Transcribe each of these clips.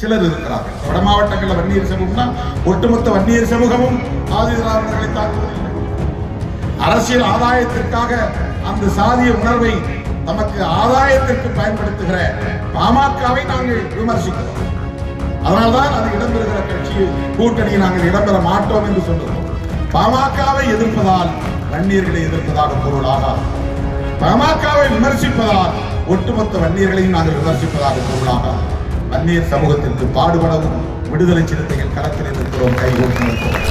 சிலர் இருக்கிறார்கள். வட மாவட்டங்களில் வன்னியர் சமூகம்னா ஒட்டுமொத்த வன்னியர் சமூகமும் ஆதி திராவிடர்களை தாக்குவதில்லை. அரசியல் ஆதாயத்திற்காக அந்த சாதிய உணர்வை நமக்கு ஆதாயத்திற்கு பயன்படுத்துகிற பாமகவை நாங்கள் விமர்சிக்கிறோம். அதனால்தான் அது இடம்பெறுகிற கட்சி கூட்டணியை நாங்கள் இடம்பெற மாட்டோம் என்று சொல்லுவோம். பாமகவை எதிர்ப்பதால் வன்னியர்களை எதிர்ப்பதாக பொருளாகாது. பாமகவை விமர்சிப்பதால் ஒட்டுமொத்த வன்னியர்களையும் நாங்கள் விமர்சிப்பதாக பொருளாகாது. வன்னியர் சமூகத்திற்கு பாடுபடவும் விடுதலை சிறுத்தைகள் களத்தில் இருக்கிறோம், கைகோர்த்து நிற்கிறோம்.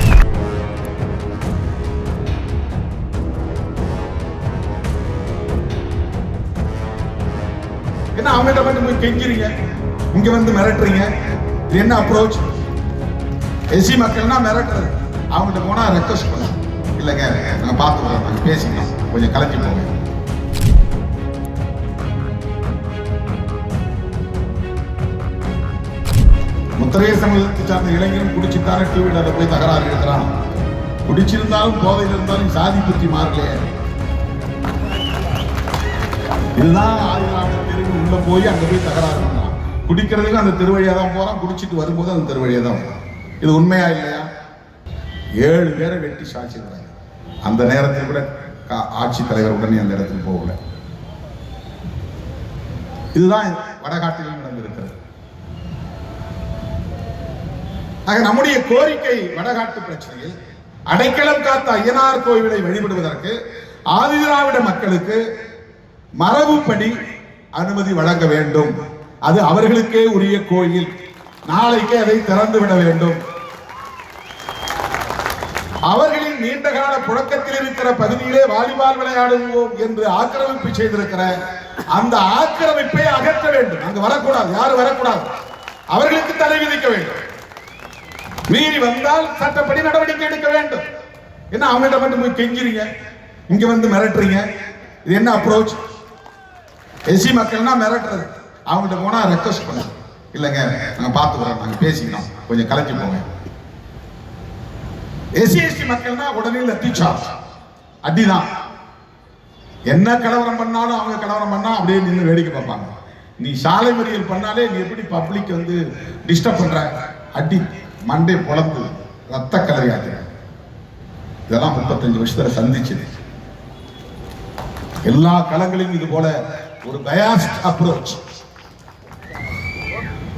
என்ன அவங்ககிட்ட மட்டும் போய் கெஞ்சிறீங்க, இங்க வந்து மிரட்டுறீங்க? இது என்ன அப்ரோச்? எஸ்சி மக்கள்னா மிரட்டுறது. அவங்ககிட்ட போனா ரெக்வஸ்ட் பண்ண, இல்லைங்க நாங்க பார்த்துக்கிறோம், நாங்க பேசிக்கலாம், கொஞ்சம் கலைஞ்சி போங்க. முத்திரைய சமூகத்தை சார்ந்த இளைஞரும் குடிச்சுத்தானே டூ வீலர்ல போய் தகராறு எழுதுறான். குடிச்சிருந்தாலும் போதையில் இருந்தாலும் சாதி புத்தி மாறலையே. இதுதான் ஆதிராவிடர் தெருவு உள்ள போய் அங்க போய் தகராறு பண்ணான். குடிக்கிறதுக்கு அந்த தெருவழியா தான் போறான், குடிச்சிட்டு வரும்போது அந்த தெருவழியா தான் போறான். இது உண்மையா இல்லையா? 7 பேரை வெட்டி சாட்சிக்கிறாங்க. அந்த நேரத்தில் கூட ஆட்சி தலைவர் உடனே அந்த இடத்துக்கு போகல. இதுதான் வடகாட்டிலும் நடந்திருக்கிறது. ஆக நம்முடைய கோரிக்கை வடகாட்டு பிரச்சனையில் அடைக்கலம் காத்த ஐயனார் கோவிலை வழிபடுவதற்கு ஆதிதிராவிட மக்களுக்கு மரபுப்படி அனுமதி வழங்க வேண்டும். அது அவர்களுக்கே உரிய கோயில். நாளைக்கு அதை திறந்துவிட வேண்டும். அவர்களின் நீண்டகால புழக்கத்தில் இருக்கிற பகுதியிலே வாலிபால் விளையாடுவோம் என்று ஆக்கிரமிப்பு செய்திருக்கிற அந்த ஆக்கிரமிப்பை அகற்ற வேண்டும். அங்கு வரக்கூடாது, யாரும் வரக்கூடாது. அவர்களுக்கு தடை விதிக்க வேண்டும். மீறி வந்தால் சட்டப்படி நடவடிக்கை எடுக்க வேண்டும். என்ன அவங்ககிட்ட மட்டும் போய் கெஞ்சிறீங்க, இங்க வந்து மிரட்டுறீங்க? இது என்ன அப்ரோச்? எஸ்சி மக்கள்னா மிரட்டுறது. அவங்ககிட்ட போனா ரெக்வஸ்ட் பண்ண, இல்லைங்க நாங்க பார்த்துக்கிறோம், நாங்க பேசிக்கலாம், கொஞ்சம் கலைஞ்சி போங்க. எஸ்சி எஸ்டி மக்கள்னா உடனே லத்திச்சார்ஜ், அடிதான். என்ன கலவரம் பண்ணாலும் அவங்க கலவரம் பண்ணா அப்படியே நின்று வேடிக்கை பார்ப்பாங்க. நீ சாலை மறியல் பண்ணாலே நீ எப்படி பப்ளிக் வந்து டிஸ்டர்ப் பண்ற, அடி மண்டை பொழந்து ரத்த கலரியாச்சு. இதெல்லாம் 35 வருஷத்துல சந்திச்சது. எல்லா களங்களிலும் இது போல ஒரு பயாஸ்ட் அப்ரோச்,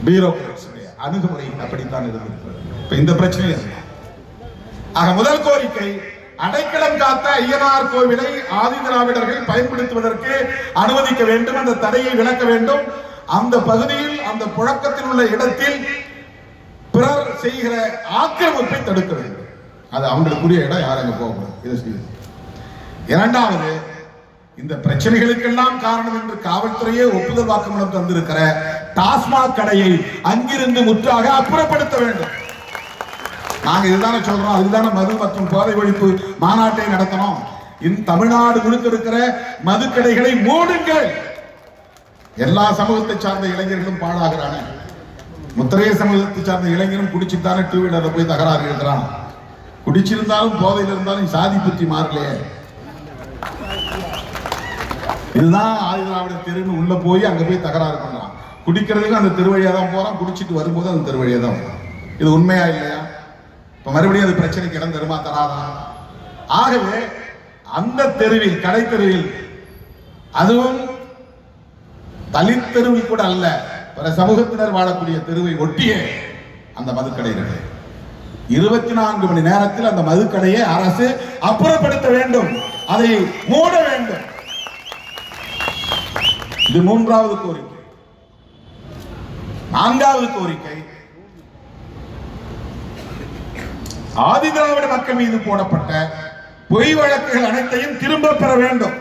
பியூரோக்ராட்ஸ் அணுகுமுறை அப்படித்தான் இருந்திருக்கிறது. இப்ப இந்த பிரச்சனை. ஆக முதல் கோரிக்கை, அடைக்கலம் காத்த ஐயனார் கோவிலை ஆதி திராவிடர்கள் பயன்படுத்துவதற்கு அனுமதிக்க வேண்டும். அந்த தடையை விலக்க வேண்டும். அந்த பகுதியில் அந்த புழக்கத்தில் உள்ள இடத்தில் பிறர் செய்கிற ஆக்கிரமிப்பை தடுக்க வேண்டும். அது அவங்களுக்குரிய இடம், யாரும் அங்க போகக்கூடாது. இரண்டாவது, இந்த பிரச்சனைகளுக்கெல்லாம் காரணம் என்று காவல்துறையே ஒப்புதல் வாக்குமூலம் தந்திருக்கிற டாஸ்மாக் கடையை அங்கிருந்து முற்றாக அப்புறப்படுத்த வேண்டும். நாங்க இதுதானே சொல்றோம், அதுதானே மது மற்றும் போதை ஒழிப்பு மாநாட்டை நடத்தணும். இந்த தமிழ்நாடு முழுக்க இருக்கிற மதுக்கடைகளை மூடுங்கள். எல்லா சமூகத்தை சார்ந்த இளைஞர்களும் பாழாகிறாங்க. முத்திரைய சமூகத்தை சார்ந்த இளைஞரும் குடிச்சுத்தானே டூ வீலர்ல போய் தகராறு எழுதுறான். குடிச்சிருந்தாலும் போதையில் இருந்தாலும் சாதி புத்தி மாறலையே. இதுதான் ஆதிதிராவிடர் தெருவு உள்ள போய் அங்க போய் தகராறு பண்றான். குடிக்கிறதுக்கு அந்த தெருவழியா தான் போறான், குடிச்சிட்டு வரும்போது அந்த தெருவழியா தான் போறான். இது உண்மையா இல்லையா? இப்ப மறுபடியும் அது பிரச்சனைக்கு இடம் தருமா தராதா? ஆகவே அந்த தெருவில், கடை தெருவில், அதுவும் தலித் தெருவில் கூட அல்ல, பிற சமூகத்தினர் வாழக்கூடிய தெருவை ஒட்டியே அந்த மதுக்கடைகள் 24 மணி நேரத்தில் அந்த மதுக்கடையை அரசு அப்புறப்படுத்த வேண்டும், அதை மூட வேண்டும். இது மூன்றாவது கோரிக்கை. நான்காவது கோரிக்கை, ஆதிதிராவிட மக்கள் மீது போடப்பட்ட பொய் வழக்குகள் அனைத்தையும் திரும்ப பெற வேண்டும்.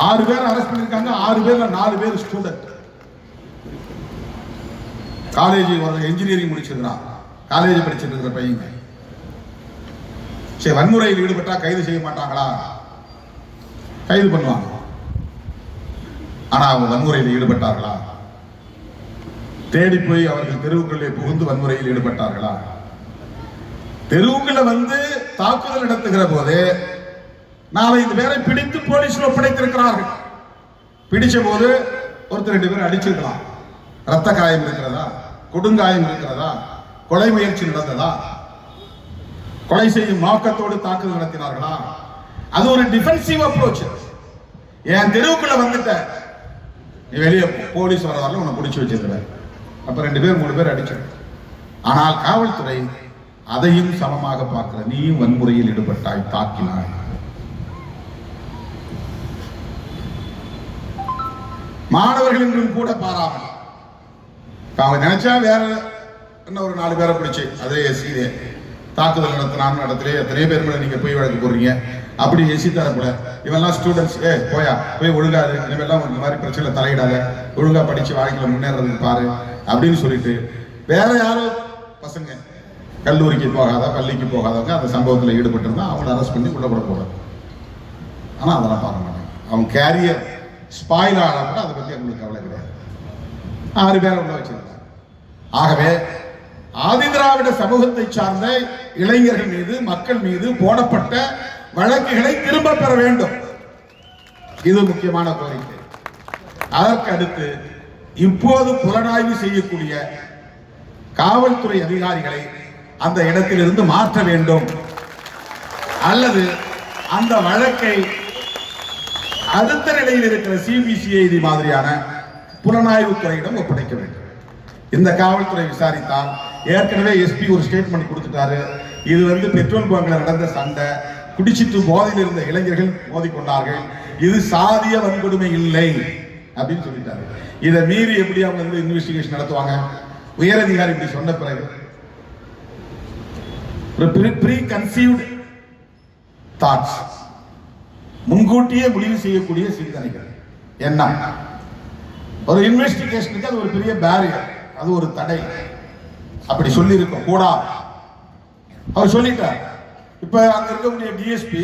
6 பேர் அரெஸ்ட் பண்ணிருக்காங்க. 6 பேர்ல 4 பேர் ஸ்டூடெண்ட். காலேஜ் இன்ஜினியரிங் முடிச்சிருக்கிறான், காலேஜ் படிச்சிட்டு இருக்கிற பையங்க. சரி, வன்முறையில் ஈடுபட்டா கைது செய்ய மாட்டாங்களா? கைது பண்ணுவாங்க. ஆனா அவங்க வன்முறையில் ஈடுபட்டார்களா? தேடி போய் அவர்கள் தெருவுக்குள்ளே புகுந்து வன்முறையில் ஈடுபட்டார்களா? தெருவுக்குள்ள வந்து தாக்குதல் நடத்துகிற போது 4-5 பேரை பிடித்து போலீசில் ஒப்படைத்திருக்கிறார்கள். பிடிச்ச போது ஒருத்தர் 2 பேர் அடிச்சிருக்கலாம். ரத்த காயம் இருக்கிறதா, கொடுங்காயம் இருக்கிறதா, கொலை முயற்சி நடந்ததா, கொலை செய்யும் நோக்கத்தோடு தாக்குதல் நடத்தினார்களா? அது ஒரு டிஃபென்சிவ் அப்ரோச். என் தெருவுக்குள்ள வந்துட்ட, நீ வெளியே போலீஸ் வரதால உன்னை பிடிச்சி வச்சிருக்கிற, அப்ப 2 பேர் 3 பேர் அடிச்சு. ஆனால் காவல்துறை அதையும் சமமாக பார்க்கிற, நீயும் வன்முறையில் ஈடுபட்டாய், தாக்கினாய். மாணவர்கள் என்றும் கூட பாராமல் அவங்க நினைச்சா வேற என்ன ஒரு 4 பேரை பிடிச்சு அதே எஸ்சி தாக்குதல் நடத்தினான்னு நடத்துறே எத்தனையோ பேர் மேல நீங்க போய் வழக்கு போடுறீங்க. அப்படி எஸ்சி தரப்பட இவெல்லாம் ஸ்டூடெண்ட்ஸ் போய் ஒழுங்காது, இனிமேல்லாம் இந்த மாதிரி பிரச்சனை தலையிடாத, ஒழுங்கா படிச்சு வாழ்க்கையில முன்னேறதுக்கு பாரு அப்படின்னு சொல்லிட்டு வேற யாரோ பசங்க கல்லூரிக்கு போகாத பள்ளிக்கு போகாதவங்க அந்த சம்பவத்தில் ஈடுபட்டிருந்தா அவங்களை அரெஸ்ட் பண்ணி உள்ள கூட போறாங்க. ஆனா அதெல்லாம் பார்க்க மாட்டாங்க. அவங்க கேரியர் ஸ்பாயில் ஆனா கூட அதை பத்தி அவங்களுக்கு கவலை கிடையாது. 6 பேரை உள்ள வச்சிருக்காங்க. ஆகவே ஆதிதிராவிட சமூகத்தை சார்ந்த இளைஞர்கள் மீது, மக்கள் மீது போடப்பட்ட வழக்குகளை திரும்ப பெற வேண்டும். இது முக்கியமான கோரிக்கை. அதற்கு அடுத்து இப்போது புலனாய்வு செய்யக்கூடிய காவல்துறை அதிகாரிகளை அந்த இடத்திலிருந்து மாற்ற வேண்டும், அல்லது அந்த வழக்கை அடுத்த நிலையில் இருக்கிற சிபிசிஐடி மாதிரியான புலனாய்வு துறையிடம் ஒப்படைக்க வேண்டும். இந்த காவல்துறை விசாரித்தால், ஏற்கனவே எஸ்பி ஒரு ஸ்டேட்மெண்ட் கொடுத்துட்டாரு, இது பெட்ரோல் பங்க்ல நடந்த சண்டை, குடிச்சிட்டு போதையில் இருந்த இளைஞர்கள் மோதிக்கொண்டார்கள், இது சாதிய வன்கொடுமை இல்லை அப்படின்னு சொல்லிட்டாரு. இதை மீறி எப்படி அவங்க இன்வெஸ்டிகேஷன் நடத்துவாங்க? உயரதிகாரி இப்படி சொன்ன பிறகு ப்ரீ கன்சீவ்ட் தாட்ஸ், முன்கூட்டியே முடிவு செய்யக்கூடிய சிந்தனைகள் எண்ணம் ஒரு இன்வெஸ்டிகேஷனுக்கு அது ஒரு பெரிய பேரியர், அது ஒரு தடை. அப்படி சொல்லி இருக்க கூடாது. அவர் சொல்லிட்டார். இப்ப அங்க இருக்கக்கூடிய டிஎஸ்பி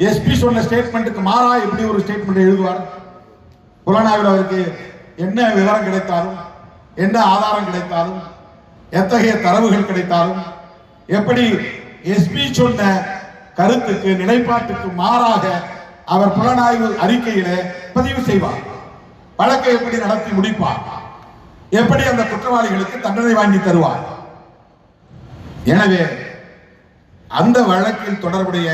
எஸ்பி சொன்ன ஸ்டேட்மெண்ட்டுக்கு மாறா எப்படி ஒரு ஸ்டேட்மெண்ட் எழுதுவார்? புலனாய்வில் அவருக்கு என்ன விவரம் கிடைத்தாலும், என்ன ஆதாரம் கிடைத்தாலும், எத்தகைய தரவுகள் கிடைத்தாலும், எப்படி எஸ்பி சொன்ன கருத்துக்கு நிலைப்பாட்டுக்கு மாறாக அவர் புலனாய்வு அறிக்கையில பதிவு செய்வார். வழக்கை எப்படி நடத்தி முடிப்பார், எப்படி அந்த குற்றவாளிகளுக்கு தண்டனை வாங்கி தருவார். எனவே அந்த வழக்கில் தொடர்புடைய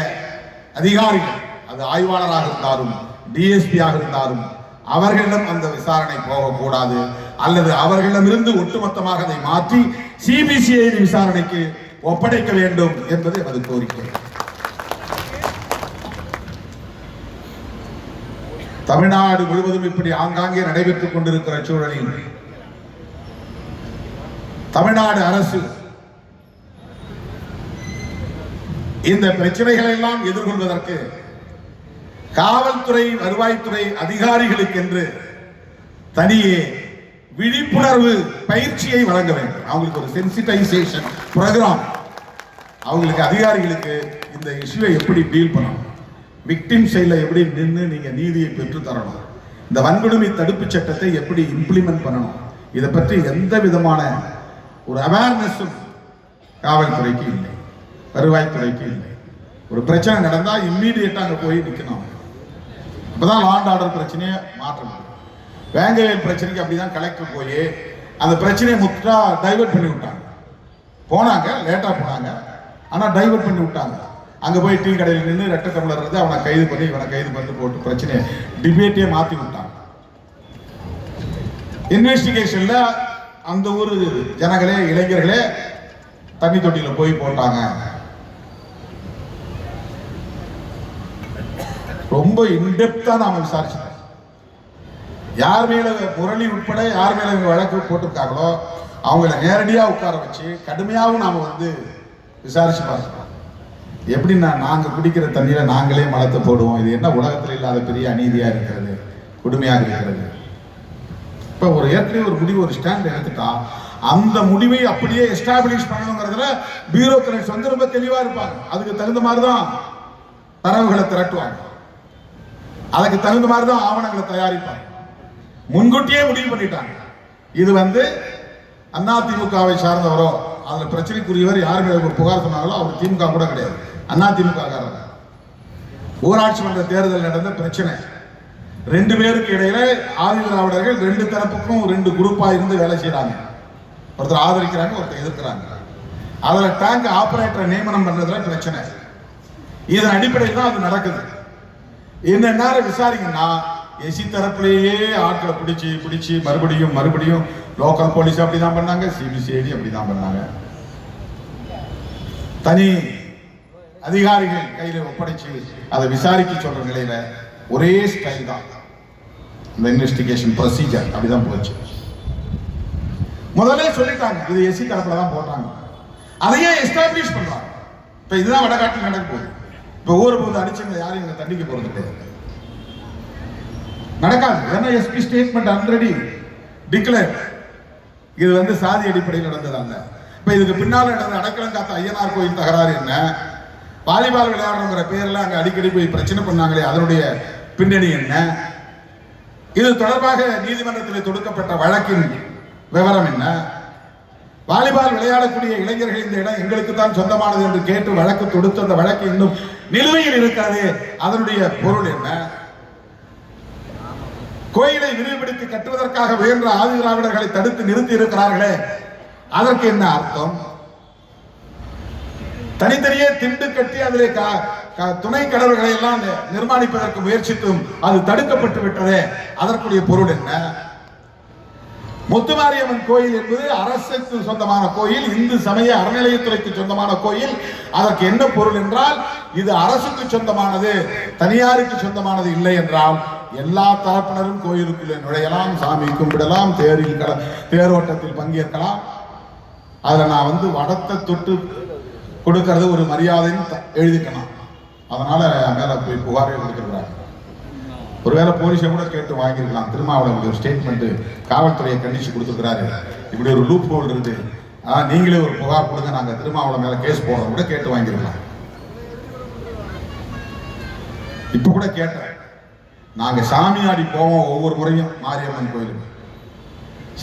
அதிகாரிகள், அது ஆய்வாளராக இருந்தாலும் டிஎஸ்பியாக இருந்தாலும், அவர்களிடம் அந்த விசாரணை போகக்கூடாது, அல்லது அவர்களிடமிருந்து ஒட்டுமொத்தமாக அதை மாற்றி சிபிசிஐடி விசாரணைக்கு ஒப்படைக்க வேண்டும் என்பது எனது கோரிக்கை. தமிழ்நாடு முழுவதும் இப்படி ஆங்காங்கே நடைபெற்றுக் கொண்டிருக்கிற சூழலில் தமிழ்நாடு அரசு இந்த பிரச்சனைகளை எல்லாம் எதிர்கொள்வதற்கு காவல்துறை, வருவாய்த்துறை அதிகாரிகளுக்கு என்று தனியே விழிப்புணர்வு பயிற்சியை வழங்க வேண்டும். அவங்களுக்கு ஒரு சென்சிடைசேஷன் ப்ரோக்ராம், அவங்களுக்கு அதிகாரிகளுக்கு இந்த இஷ்யூவை எப்படி டீல் பண்ணணும், விக்டிம் சைடில் எப்படி நின்று நீங்க நீதியை பெற்று தரணும், இந்த வன்கொடுமை தடுப்பு சட்டத்தை எப்படி இம்ப்ளிமெண்ட் பண்ணணும், இதை பற்றி எந்த விதமான ஒரு அவேர்னஸும் காவல்துறைக்கு இல்லை, வருவாய்த்துறைக்கு இல்லை. ஒரு பிரச்சனை நடந்தா இம்மீடியட்டா அங்க போய் நிக்கணும். அப்பதான் லா அண்ட் ஆர்டர் பிரச்சனையை மாற்ற முடியும். வேங்கவேல் பிரச்சனைக்கு அப்படிதான் கலெக்டர் போய் அந்த பிரச்சனையை முற்றா டைவர்ட் பண்ணி விட்டாங்க. போனாங்க, லேட்டா போனாங்க, ஆனா டைவர்ட் பண்ணி விட்டாங்க. அங்க போய் டீ கடையில் நின்று ரெட்ட டம்ளர் இருந்து அவனை கைது பண்ணி இவனை கைது பண்ணி போட்டு பிரச்சனையை டிபேட்டே மாத்தி விட்டாங்க. இன்வெஸ்டிகேஷன்ல அந்த ஊர் ஜனங்களே, இளைஞர்களே தண்ணி தொட்டியில போய் போட்டாங்க. ரொம்ப இன்டெப்தா நாம விசாரிச்சோம். யார் மேல முரளி உட்பட யார் மேல வழக்கு போட்டிருக்காங்களோ அவங்கள நேரடியா உட்கார வச்சு கடுமையாகவும் நாம விசாரிச்சு பார்க்கிறோம். எப்படின்னா, நாங்க குடிக்கிற தண்ணியில நாங்களே மலத்தை போடுவோம், இது என்ன உலகத்தில் இல்லாத பெரிய அநீதியா இருக்கிறது, கொடுமையாக இருக்கிறது. இப்ப ஒரு ஏற்கனவே ஒரு முடிவு, ஒரு ஸ்டாண்ட் எடுத்துட்டா அந்த முடிவை அப்படியே எஸ்டாபிளிஷ் பண்ணணுங்கிறதுல பியூரோக்ராட்ஸ் ரொம்ப தெளிவா இருப்பாங்க. அதுக்கு தகுந்த மாதிரிதான் தரவுகளை திரட்டுவாங்க, அதுக்கு தகுந்த மாதிரிதான் ஆவணங்களை தயாரிப்பாங்க. முன்கூட்டியே முடிவு பண்ணிட்டாங்க. இது அதிமுகவை சார்ந்தவரோ, அதுல பிரச்சனைக்குரியவர் யார் மேல புகார் சொன்னாங்களோ அவர் திமுக கூட கிடையாது, அதிமுக. ஊராட்சி மன்ற தேர்தல் நடந்த பிரச்சனை, 2 பேருக்கு இடையில ஆதி திராவிடர்கள் 2 தரப்புக்கும் 2 குரூப்பா இருந்து வேலை செய்யறாங்க. ஒருத்தர் ஆதரிக்கிறாங்க, ஒருத்தர் எதிர்க்கிறாங்க. அதுல டேங்க் ஆபரேட்டரை நியமனம் பண்றதுல பிரச்சனை. இதன் அடிப்படையில் தான் அது நடக்குது. இந்த நேரம் விசாரிங்கன்னா எஸ்சி தரப்புலேயே ஆட்களை பிடிச்சி மறுபடியும் லோக்கல் போலீஸ் அப்படிதான் பண்ணாங்க, சிபிசிஐடி அப்படிதான் பண்ணாங்க. தனி அதிகாரிகள் கையில ஒப்படைச்சு அதை விசாரிக்க சொல்ற நிலையில ஒரே ஸ்டைல் தான் இந்த இன்வெஸ்டிகேஷன் ப்ரொசீஜர் அப்படிதான் போச்சு. முதல்ல சொல்லிட்டாங்க இது எஸ்சி தரப்புல தான் போட்டாங்க, அதையே எஸ்டாப்ளிஷ் பண்றாங்க. இப்ப இதுதான் வடகாட்டில் நடக்க போகுது. இப்ப ஊரை போது அடிச்சவங்க யாரும் இங்க தண்டிக்க போறது கிடையாது, நடக்காது. ஏன்னா எஸ்பி ஸ்டேட்மெண்ட் ஆல்ரெடி டிக்ளேர். இது சாதி அடிப்படையில் நடந்தது அல்ல. இப்ப இதுக்கு பின்னால நடந்த அடைக்கலம் காத்த ஐயனார் கோயில் தகராறு என்ன, வாலிபால் விளையாடுங்கிற பேர்ல அங்க அடிக்கடி போய் பிரச்சனை பண்ணாங்களே அதனுடைய பின்னணி என்ன, இது தொடர்பாக நீதிமன்றத்தில் தொடுக்கப்பட்ட வழக்கின் விவரம் என்ன, வாலிபால் விளையாடக்கூடிய இளைஞர்கள் இந்த இடம் எங்களுக்கு தான் சொந்தமானது என்று கேட்டு வழக்கு தொடுத்து அந்த வழக்கு இன்னும் நிலுவையில் இருக்காது, அதனுடைய பொருள் என்ன, கோயிலை விரிவுபடுத்தி கட்டுவதற்காக முயன்ற ஆதி திராவிடர்களை தடுத்து நிறுத்தி இருக்கிறார்களே அதற்கு என்ன அர்த்தம், தனித்தனியே திண்டு கட்டி அதிலே துணை கடவுள்களை எல்லாம் நிர்மாணிப்பதற்கு முயற்சித்தும் அது தடுக்கப்பட்டு விட்டதே அதற்குரிய பொருள் என்ன, முத்துமாரியம்மன் கோயில் என்பது அரசுக்கு சொந்தமான கோயில், இந்து சமய அறநிலையத்துறைக்கு சொந்தமான கோயில். அதற்கு என்ன பொருள் என்றால் இது அரசுக்கு சொந்தமானது, தனியாருக்கு சொந்தமானது இல்லை என்றால் எல்லா தரப்பினரும் கோயிலுக்குள்ளே நுழையலாம், சாமி கும்பிடலாம், தேரோட்டத்தில் பங்கேற்கலாம். அதுல நான் வடத்தை தொட்டு கொடுக்கறது ஒரு மரியாதைன்னு எழுதிக்கலாம். அதனால மேல போய் புகாரே கொடுத்துருக்காங்க. ஒருவேளை போலீஸை கூட கேட்டு வாங்கிருக்கலாம். திருமாவளவன் ஒரு ஸ்டேட்மெண்ட் காவல்துறையை கண்டிச்சு கொடுத்துருக்காரு, இப்படி ஒரு லூப் ஹோல் இருக்கு, நீங்களே ஒரு புகார் கொடுங்க, நாங்க திருமாவளவன் மேல கேஸ் போடுறோம் கூட கேட்டு வாங்கிருக்கலாம். இப்ப கூட கேட்டேன், நாங்க சாமியாடி போவோம் ஒவ்வொரு முறையும் மாரியம்மன் கோயிலுக்கு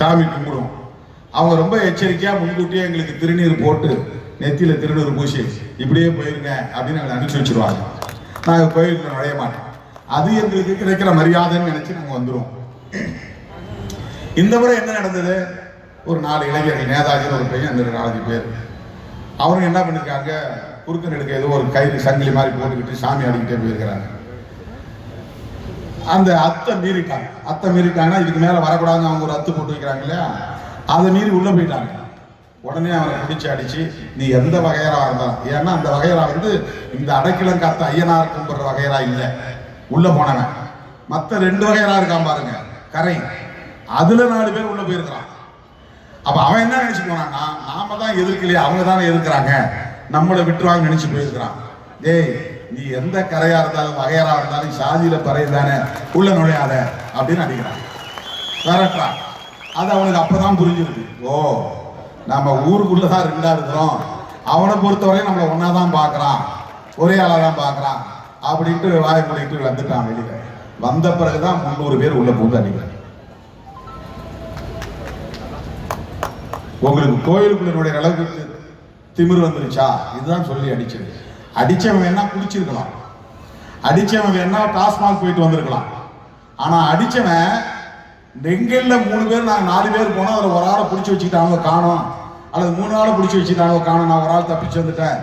சாமி கும்பிடுவோம். அவங்க ரொம்ப எச்சரிக்கையா முன்கூட்டியே எங்களுக்கு திருநீர் போட்டு நெத்தியில திருநீர் பூசி இப்படியே போயிருங்க அப்படின்னு எங்களை அனுப்பிச்சு வச்சிருவாங்க. நாங்க கோயிலுக்கு நுழைய மாட்டோம். அது எங்களுக்கு கிடைக்கிற மரியாதைன்னு நினைச்சு நாங்க வந்துருவோம். இந்த முறை என்ன நடந்தது, ஒரு 4 இளைஞர்கள், நேதாஜின்னு ஒரு பையன், 4 பேர், அவங்க என்ன பண்ணிருக்காங்க, குறுக்க நெடுக்க ஏதோ ஒரு கயிறு சங்கிலி மாதிரி போட்டுக்கிட்டு சாமி ஆடிக்கிட்டே போயிருக்கிறாங்க. அந்த அத்தை மீறிட்டாங்கன்னா இதுக்கு மேல வரக்கூடாதுன்னு அவங்க ஒரு அத்து போட்டு வைக்கிறாங்க இல்லையா, அதை மீறி உள்ள போயிட்டாங்க. உடனே அவனை பிடிச்சி அடிச்சு நீ எந்த வகையரா இருந்தாலும், ஏன்னா அந்த வகையரா இந்த அடைக்கலம் காத்த ஐயனார் கும்பிடுற வகையரா இல்லை, உள்ள போனவன். மற்ற 2 வகையரா இருக்கான் பாருங்க கரை, அதுல 4 பேர் உள்ள போயிருக்கிறான். அப்ப அவன் என்ன நினைச்சு போனான்னா, நாம தான் எதிர்க்கலையே அவங்க தானே எதிர்க்கிறாங்க, நம்மளை விட்டுருவாங்க நினைச்சு போயிருக்கிறான். டேய் நீ எந்த கரையா இருந்தாலும் வகையரா இருந்தாலும் சாதியில பறை தானே, உள்ள நுழையாத அப்படின்னு அடிக்கிறான், விரட்டுறான். அது அவனுக்கு அப்பதான் புரிஞ்சிருக்கு, ஓ நம்ம ஊருக்குள்ளதான் 2ஆ இருக்கிறோம், அவனை பொறுத்தவரை நம்மளை ஒன்னாதான் பாக்குறான், ஒரே ஆளாதான் பாக்குறான் அப்படின்ட்டு வாய மூடிட்டு வந்துட்டான். வெளியில வந்த பிறகுதான் 300 பேர் உள்ள பூந்து அடிக்கிறாங்க. உங்களுக்கு கோயிலுக்குள்ள நுழைய அளவுக்கு திமிர் வந்துருச்சா, இதுதான் சொல்லி அடிச்சது. அடிச்சவன் வேணா குடிச்சிருக்கலாம், அடிச்சவன் வேணா டாஸ்மாக் போயிட்டு வந்திருக்கலாம். ஆனா அடிச்சவன் எங்கெல்ல 3 பேர், நாங்க 4 பேர் போனோம், அதுல ஒரு ஆளை பிடிச்சி வச்சுக்கிட்டாங்க காணோம், அல்லது 3 ஆளை பிடிச்சி வச்சுக்கிட்டாங்க காணோம், நான் ஒரு ஆள் தப்பிச்சு வந்துட்டேன்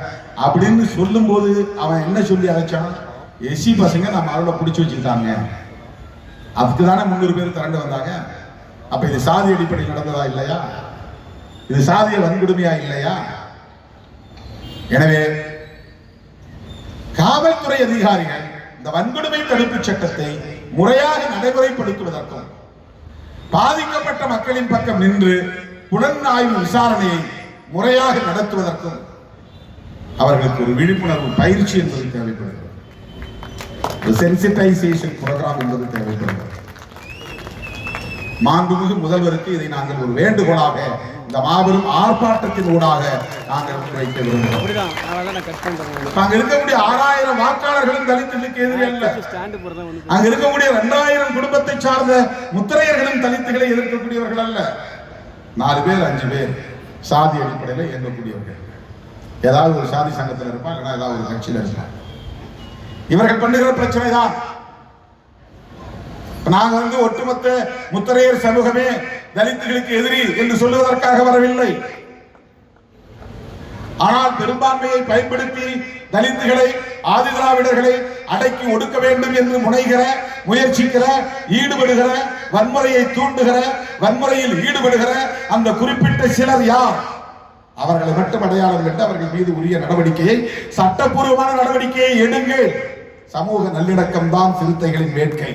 அப்படின்னு சொல்லும் போது அவன் என்ன சொல்லி அழைச்சான், எஸ்சி பசங்க நம்ம அவளை பிடிச்சி வச்சுக்கிட்டாங்க, அதுக்கு தானே 300 பேர் திரண்டு வந்தாங்க. அப்ப இது சாதி அடிப்படையில் நடந்ததா இல்லையா, இது சாதிய வன்கொடுமையா இல்லையா? எனவே காவல்துறை அதிகாரிகள் இந்த வன்கொடுமை தடுப்பு சட்டத்தை முறையாக நடைமுறைப்படுத்துவதற்கும் பாதிக்கப்பட்ட மக்களின் பக்கம் நின்று புலனாய்வு விசாரணையை முறையாக நடத்துவதற்கும் அவர்களுக்கு ஒரு விழிப்புணர்வு பயிற்சி என்பது தேவைப்படுகிறது, சென்சிடைசேஷன் புரோகிராம் என்பது தேவைப்படுகிறது. மாண்புமிகு முதல்வருக்கு இதை நாங்கள் ஒரு வேண்டுகோளாக இந்த மாபெரும் ஆர்ப்பாட்டத்தின் ஊடாக நாங்கள் வைக்க விரும்புகிறோம். அங்க இருக்கக்கூடிய 6000 வாக்காளர்களும் தலித்துகளுக்கு எதிரி அல்ல, அங்க இருக்கக்கூடிய 2000 குடும்பத்தை சார்ந்த முத்திரையர்களும் தலித்துகளை எதிர்க்கக்கூடியவர்கள் அல்ல. 4 பேர் 5 பேர் சாதி அடிப்படையில் இயங்கக்கூடியவர்கள், ஏதாவது ஒரு சாதி சங்கத்தில் இருப்பான், இல்லைன்னா ஏதாவது ஒரு கட்சியில் இருப்பான். இவர்கள் பண்ணுகிற பிரச்சனை தான் நாங்க ஒட்டுமொத்த முத்தரையர் சமூகமே தலித்துகளுக்கு எதிரி என்று சொல்லுவதற்காக வரவில்லை. ஆனால் பெரும்பான்மையை பயன்படுத்தி தலித்துகளை ஆதி திராவிடர்களை அடக்கி ஒடுக்க வேண்டும் என்று முனைகிற முயற்சிக்கிற ஈடுபடுகிற வன்முறையை தூண்டுகிற வன்முறையில் ஈடுபடுகிற அந்த குறிப்பிட்ட சிலர் யார்? அவர்களை மட்டும் அடையாளம் கண்டு அவர்கள் மீது உரிய நடவடிக்கையை சட்டப்பூர்வமான நடவடிக்கையை எடுங்கள். சமூக நல்லிணக்கம் தான் சிறுத்தைகளின் வேட்கை.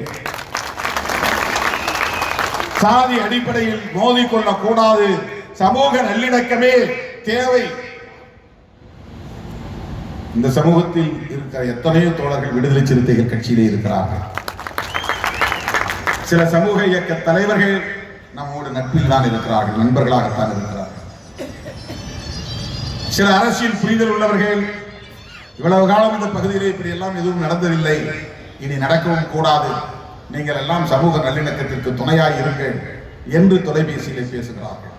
சாதி அடிப்படையில் மோதிக்கொள்ளக் கூடாது. சமூக நல்லிணக்கமே தேவை. இந்த சமூகத்தில் இருக்கிற எத்தனையோ தோழர்கள் விடுதலை சிறுத்தைகள் கட்சியிலே இருக்கிறார்கள். சில சமூக இயக்க தலைவர்கள் நம்மோடு நட்பில் தான் இருக்கிறார்கள், நண்பர்களாகத்தான் இருக்கிறார்கள். சில அரசியல் புரிதல் உள்ளவர்கள் இவ்வளவு காலம் இந்த பகுதியிலே இப்படி எல்லாம் எதுவும் நடந்ததில்லை, இனி நடக்கவும் கூடாது, நீங்கள் எல்லாம் சமூக நல்லிணக்கத்திற்கு துணையாய் இருங்கள் என்று தொலைபேசியிலே பேசுகிறார்கள்.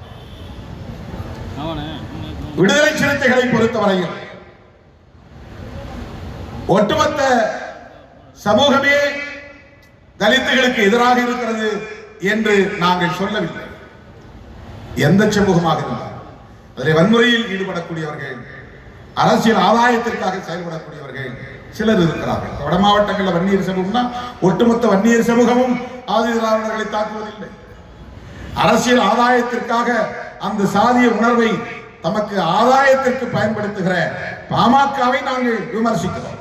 விடுதலை சிறுத்தைகளை பொறுத்தவரையில் ஒட்டுமொத்த சமூகமே தலித்துகளுக்கு எதிராக இருக்கிறது என்று நாங்கள் சொல்லவில்லை. எந்த சமூகமாக இருந்தால் அதில் வன்முறையில் ஈடுபடக்கூடியவர்கள், அரசியல் ஆதாயத்திற்காக செயல்படக்கூடியவர்கள் சிலர் இருக்கிறார்கள். வட மாவட்டங்களில் வன்னியர் சமூகம்னா ஒட்டுமொத்த வன்னியர் சமூகமும் ஆதி திராவிடர்களை தாக்குவதில்லை. அரசியல் ஆதாயத்திற்காக அந்த சாதிய உணர்வை தமக்கு ஆதாயத்திற்கு பயன்படுத்துகிற பாமகவை நாங்கள் விமர்சிக்கிறோம்.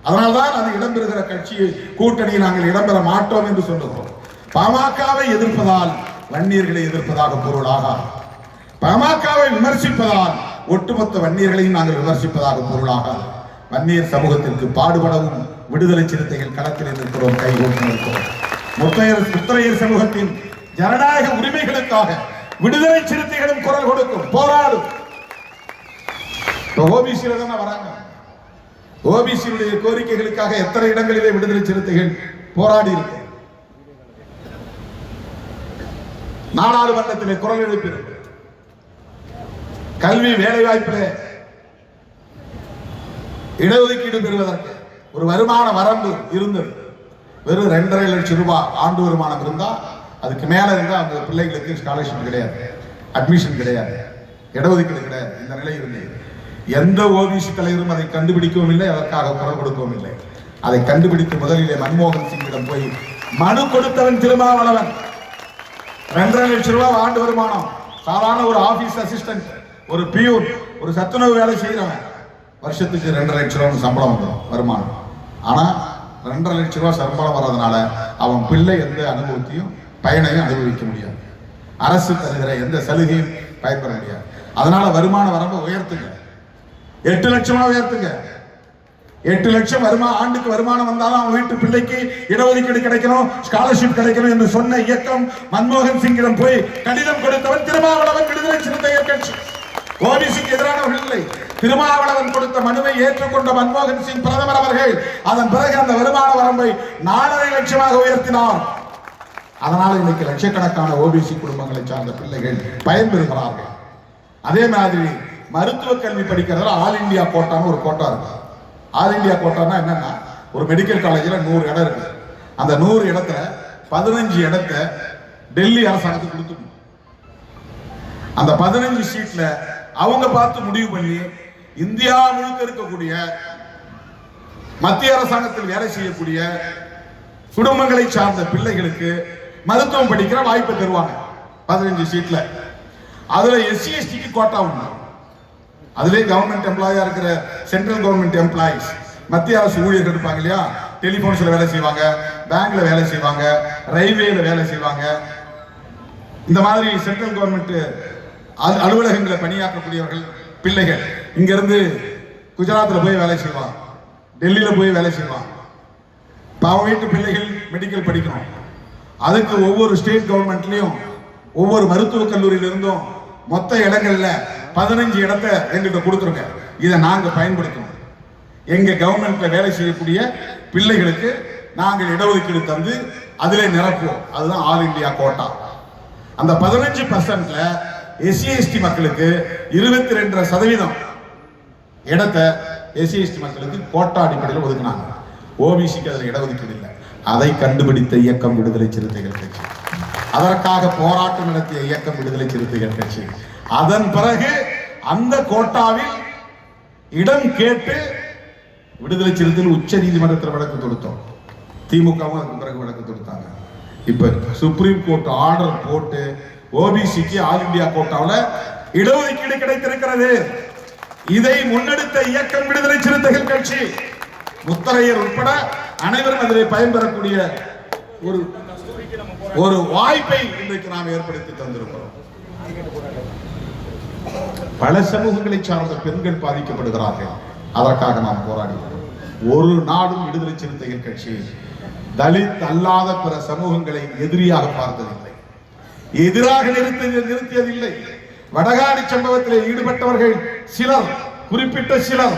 அதனால்தான் அது இடம்பெறுகிற கட்சி கூட்டணியை நாங்கள் இடம்பெற மாட்டோம் என்று சொல்லுகிறோம். பாமகவை எதிர்ப்பதால் வன்னியர்களை எதிர்ப்பதாக பொருளாக, பாமகவை விமர்சிப்பதால் ஒட்டுமொத்த வன்னியர்களையும் நாங்கள் விமர்சிப்பதாக பொருளாக. வன்னியர் சமூகத்திற்கு பாடுபடவும் விடுதலை சிறுத்தைகள் களத்தில் இருக்கிறோம், கைகோர்த்து இருக்கிறோம். முத்தரையர் சமூகத்தின் ஜனநாயக உரிமைகளுக்காக விடுதலை சிறுத்தைகளும் குரல் கொடுக்கும், போராடும். ஓபிசியில தானே வராங்க. ஓபிசியுடைய கோரிக்கைகளுக்காக எத்தனை இடங்களிலே விடுதலை சிறுத்தைகள் போராடி இருக்கு. நாடாளுமன்றத்திலே குரல் எழுப்பியிருக்கிறது. கல்வி வேலை வாய்ப்பிலே இடஒதுக்கீடு பெறுவதற்கு ஒரு வருமான வரம்பு இருந்தது. வெறும் 2.5 லட்சம் ரூபாய் ஆண்டு வருமானம் இருந்தா, அதுக்கு மேல இருந்தா அந்த பிள்ளைகளுக்கு ஸ்காலர்ஷிப் கிடையாது, அட்மிஷன் கிடையாது, இடஒதுக்கீடு கிடையாது. இந்த நிலை இருந்தது. எந்த ஓபிசி தலைவரும் அதை கண்டுபிடிக்கவும் இல்லை, அதற்காக குரல் கொடுக்கவும் இல்லை. அதை கண்டுபிடித்து முதலிலே மன்மோகன் சிங்கிடம் போய் மனு கொடுத்தவன் திருமாவளவன். 2.5 லட்சம் ரூபாய் ஆண்டு வருமானம். சாதாரண ஒரு ஆபீஸ் அசிஸ்டன்ட், ஒரு பியூன், ஒரு சத்துணவு வேலை செய்யறவன் வருஷத்துக்கு 2.5 லட்சம் ரூபாய் சம்பளம் வந்துடும் வருமானம். ஆனா 2.5 லட்சம் ரூபாய் சம்பளம் வர்றதுனால அவன் பிள்ளை எந்த அனுபவத்தையும் பயனையும் அனுபவிக்க முடியாது. அரசு தருகிற எந்த சலுகையும் பயன்பெற முடியாது. அதனால வருமான வரம்பு உயர்த்துங்க, 8 லட்சமா உயர்த்துங்க. 8 லட்சம் ஆண்டுக்கு வருமானம் வந்தாலும் அவன் வீட்டு பிள்ளைக்கு இடஒதுக்கீடு கிடைக்கணும், ஸ்காலர்ஷிப் கிடைக்கணும் என்று சொன்ன இயக்கம் மன்மோகன் சிங்கிடம் போய் கடிதம் கொடுத்தவன் திருமாவளவன். விடுதலை சிறுத்தைகள் கட்சி ஓபிசிக்கு எதிரானவர்கள் இல்லை. திருமாவளவன் கொடுத்த மனுவை ஏற்றுக்கொண்ட மன்மோகன் சிங் பிரதமர் அவர்கள் அதன் பிறகு அந்த வருமான வரம்பை 4.5 லட்சமாக உயர்த்தினார். அதனால இன்னைக்கு லட்சக்கணக்கான ஓபிசி குடும்பங்களை சார்ந்த பிள்ளைகள் பயன்பெறுகிறார்கள். அதே மாதிரி மருத்துவ கல்வி படிக்கிறதுல ஆல் இந்தியா கோட்டான்னு ஒரு கோட்டா இருக்கு. ஆல் இந்தியா கோட்டானா என்னன்னா, ஒரு மெடிக்கல் காலேஜ்ல 100 இடம் இருக்கு. அந்த 100 இடத்துல 15 இடத்தை டெல்லி அரசாங்கத்துக்கு கொடுத்துக்கணும். அந்த 15 சீட்ல அவங்க பார்த்து முடிவு பண்ணி இந்தியா முழுக்க இருக்கக்கூடிய மத்திய அரசாங்கத்தில் வேலை செய்யக்கூடிய குடும்பங்களை சார்ந்த பிள்ளைகளுக்கு மருத்துவம் படிக்கிற வாய்ப்பை தருவாங்க 15 சீட்ல. அதுல எஸ்சி எஸ்டிக்கு கோட்டா உண்டு. அதுலேயே கவர்மெண்ட் எம்ப்ளாயா இருக்கிற சென்ட்ரல் கவர்மெண்ட் எம்ப்ளாயிஸ், மத்திய அரசு ஊழியர்கள் இருப்பாங்க இல்லையா, டெலிபோன்ஸ்ல வேலை செய்வாங்க, பேங்க்ல வேலை செய்வாங்க, ரயில்வேல வேலை செய்வாங்க. இந்த மாதிரி சென்ட்ரல் கவர்மெண்ட் அலுவலகங்களை பணியாற்றக்கூடியவர்கள் பிள்ளைகள் இங்க இருந்து குஜராத்ல போய் வேலை செய்வாங்க, டெல்லியில போய் வேலை செய்வாங்க. அவங்க வீட்டு பிள்ளைகள் மெடிக்கல் படிக்கணும். அதுக்கு ஒவ்வொரு ஸ்டேட் கவர்மெண்ட்லயும் ஒவ்வொரு மருத்துவக் கல்லூரியில இருந்தும் மொத்த இடங்கள்ல 15 இடத்தை எங்கிட்ட கொடுத்துருங்க. இதை நாங்க பயன்படுத்தணும். எங்க கவர்மெண்ட்ல வேலை செய்யக்கூடிய பிள்ளைகளுக்கு நாங்கள் இடஒதுக்கீடு தந்து அதிலே நிரப்புவோம். அதுதான் ஆல் இந்தியா கோட்டா. அந்த 15%ல எஸ்சி எஸ்டி மக்களுக்கு 22% இடத்தை எஸ்சி எஸ்டி மக்களுக்கு கோட்டா அடிப்படையில் ஒதுக்கினாங்க. ஓபிசிக்கு அதில் இடஒதுக்கீடு இல்லை. அதை கண்டுபிடித்த இயக்கம் விடுதலை சிறுத்தைகள் கட்சி. அதற்காக போராட்டம் நடத்திய இயக்கம் விடுதலை சிறுத்தைகள் கட்சி. அதன் பிறகு அந்த கோட்டாவில் இடம் கேட்டு விடுதலை சிறுத்தைகள் உச்ச நீதிமன்றத்தில் வழக்கு தொடுத்தோம். திமுகவும் அதுக்கு பிறகு வழக்கு தொடுத்தாங்க. இப்ப சுப்ரீம் கோர்ட் ஆர்டர் போட்டு ஓபிசிக்கு ஆல் இந்தியா கோட்டாவில் இடஒதுக்கீடு கிடைத்திருக்கிறது. இதை முன்னெடுத்த இயக்கம் விடுதலை சிறுத்தைகள் கட்சி. முத்தரையர் உட்பட அனைவரும் அதில் பயன்பெறக்கூடிய ஒரு வாய்ப்பை இன்றைக்கு நாம் ஏற்படுத்தி தந்திருக்கிறோம். பல சமூகங்களை சார்ந்த பெண்கள் பாதிக்கப்படுகிறார்கள். அதற்காக நாம் போராடுகிறோம். ஒரு நாடும் விடுதலை சிறுத்தைகள் கட்சி தலித் அல்லாத பிற சமூகங்களை எதிரியாக பார்த்ததில்லை, எதிராக நிறுத்தியதில்லை. வடகாடி சம்பவத்தில் ஈடுபட்டவர்கள் சிலர், குறிப்பிட்ட சிலர்,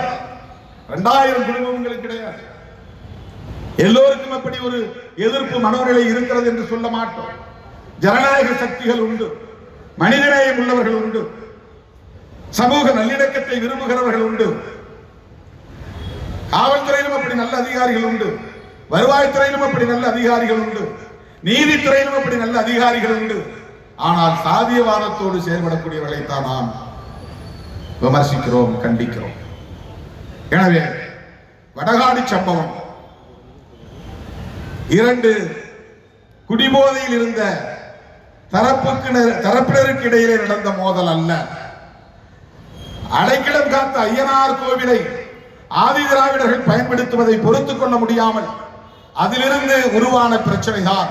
2000 குடும்பங்களுக்கு கிடையாது. எல்லோருக்கும் அப்படி ஒரு எதிர்ப்பு மனோநிலை இருக்கிறது என்று சொல்ல மாட்டோம். ஜனநாயக சக்திகள் உண்டு, மனிதநேயம் உள்ளவர்கள் உண்டு, சமூக நல்லிணக்கத்தை விரும்புகிறவர்கள் உண்டு. காவல்துறையிலும் அப்படி நல்ல அதிகாரிகள் உண்டு, வருவாய்த்துறையிலும் அப்படி நல்ல அதிகாரிகள் உண்டு, நீதித்துறையிலும் அப்படி நல்ல அதிகாரிகள் உண்டு. ஆனால் சாதியவாதத்தோடு செயல்படக்கூடியவர்களை தான் நாம் விமர்சிக்கிறோம், கண்டிக்கிறோம். எனவே வடகாடி சம்பவம் 2 குடிபோதையில் இருந்த தரப்பினருக்கு இடையிலே நடந்த மோதல் அல்ல. அடைக்கலம் காத்த ஐயனார் கோவிலை ஆதி திராவிடர்கள் பயன்படுத்துவதை பொறுத்துக் கொள்ள முடியாமல் அதிலிருந்து உருவான பிரச்சனை தான்.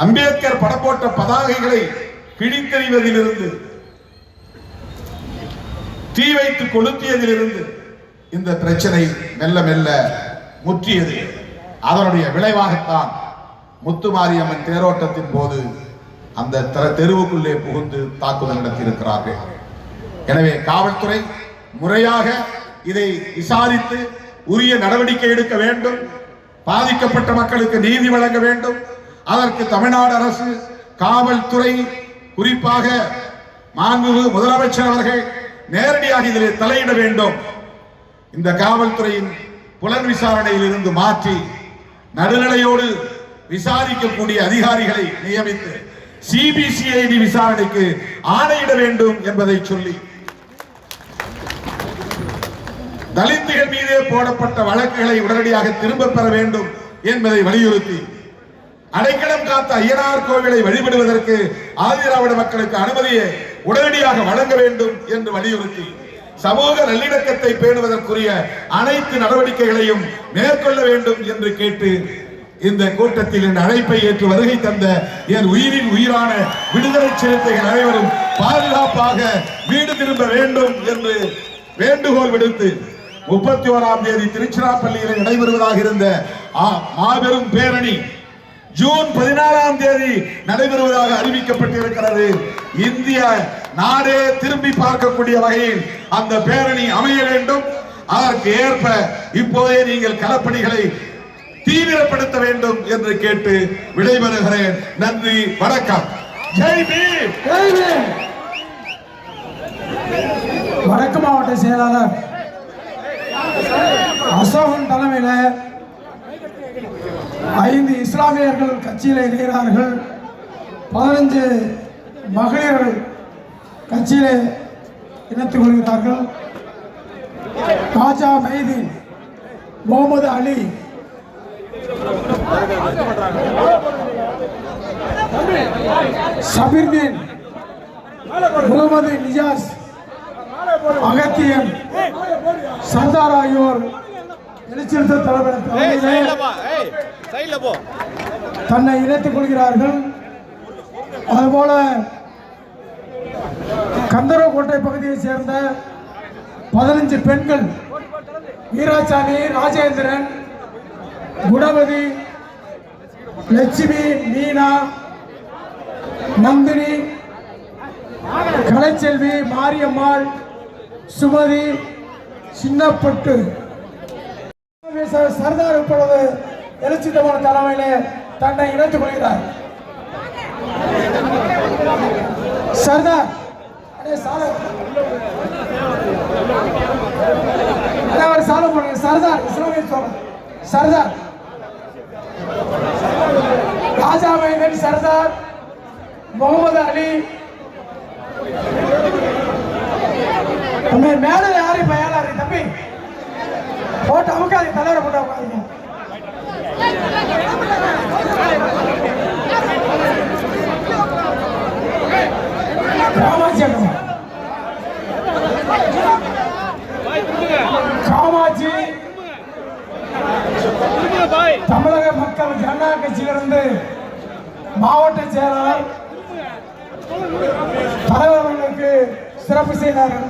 அம்பேத்கர் படம் போட்ட பதாகைகளை கிழித்தெறிவதிலிருந்து, தீ வைத்து கொளுத்தியதிலிருந்து இந்த பிரச்சனை மெல்ல மெல்ல முற்றியது. அதனுடைய விளைவாகத்தான் முத்துமாரியம்மன் தேரோட்டத்தின் போது அந்த தெருவுக்குள்ளே புகுந்து தாக்குதல் நடத்தியிருக்கிறார்கள். எனவே காவல்துறை முறையாக இதை விசாரித்து உரிய நடவடிக்கை எடுக்க வேண்டும். பாதிக்கப்பட்ட மக்களுக்கு நீதி வழங்க வேண்டும். அதற்கு தமிழ்நாடு அரசு, காவல்துறை, குறிப்பாக மாண்புமிகு முதலமைச்சர் அவர்கள் நேரடியாக இதில் தலையிட வேண்டும். இந்த காவல்துறையின் புலன் விசாரணையில் இருந்து மாற்றி நடுநிலையோடு விசாரிக்கக்கூடிய அதிகாரிகளை நியமித்து சிபிசிஐடி விசாரணைக்கு ஆணையிட வேண்டும் என்பதை சொல்லி, தலித்துகள் மீதே போடப்பட்ட வழக்குகளை உடனடியாக திரும்ப பெற வேண்டும் என்பதை வலியுறுத்தி, அடைக்கலம் காத்த ஐயனார் கோவிலை வழிபடுவதற்கு ஆதிதிராவிட மக்களுக்கு அனுமதியை உடனடியாக வழங்க வேண்டும் என்று வலியுறுத்தி, சமூக நல்லிணக்கத்தை பேணுவதற்குரிய அனைத்து நடவடிக்கைகளையும் மேற்கொள்ள வேண்டும் என்று கேட்டு இந்த கூட்டத்தில் என் அழைப்பை ஏற்று வருகை தந்த என் உயிரின் உயிரான விடுதலை சிறுத்தைகள் அனைவரும் பாதுகாப்பாக வீடு திரும்ப வேண்டும் என்று வேண்டுகோள் விடுத்து 31ஆம் தேதி திருச்சிராப்பள்ளியில் நடைபெறுவதாக இருந்த மாபெரும் பேரணி ஜூன் 14ஆம் தேதி நடைபெறுவதாக அறிவிக்கப்பட்டிருக்கிறது. இந்திய நாடே திரும்பி பார்க்கக்கூடிய வகையில் அந்த பேரணி அமைய வேண்டும். அதற்கு ஏற்ப இப்போதே நீங்கள் களப்பணிகளை தீவிரப்படுத்த வேண்டும் என்று கேட்டு விடைபெறுகிறேன். நன்றி, வணக்கம். ஜெய் பீம். வடக்கு மாவட்ட செயலாளர் அசோகன் தலைமையில் 5 இஸ்லாமியர்கள் கட்சியில் இணைகிறார்கள். 15 மகளிர்கள் கட்சியில் இணைத்துக் கொள்கிறார்கள். காஜா மைதீன், முகமது அலி, சபீர்தீன், முகமது நிஜாஸ், அகத்தியன், சர்தார் ஆகியோர் தன்னை இணைத்துக் கொள்கிறார்கள். அதுபோல கந்தரவக்கோட்டை பகுதியைச் சேர்ந்த 15 பெண்கள், வீராசாமி, ராஜேந்திரன், குணவதி, லட்சுமி, மீனா, நந்தினி, கலைச்செல்வி, மாரியம்மாள், சுமதி, சின்னப்பட்டு, சர்தார் இப்பொழுது எழுச்சிதமான தலைமையிலே தன்னை இணைத்துக் கொள்கிறார். சர்தார் சர்தார் இஸ்லாமிய சர்தார் ராஜா மைதன் சர்தார் முகமது அலி. மேல யாரு இப்ப ஏழாரு தம்பி போட்டு அமுக்காது, தலைவரை போட்டு உட்காருங்க. காமாட்சி தமிழக மக்கள் ஜனநாயக கட்சியிலிருந்து மாவட்ட செயலாளர் தலைவர்களுக்கு சிறப்பு செய்தார்கள்.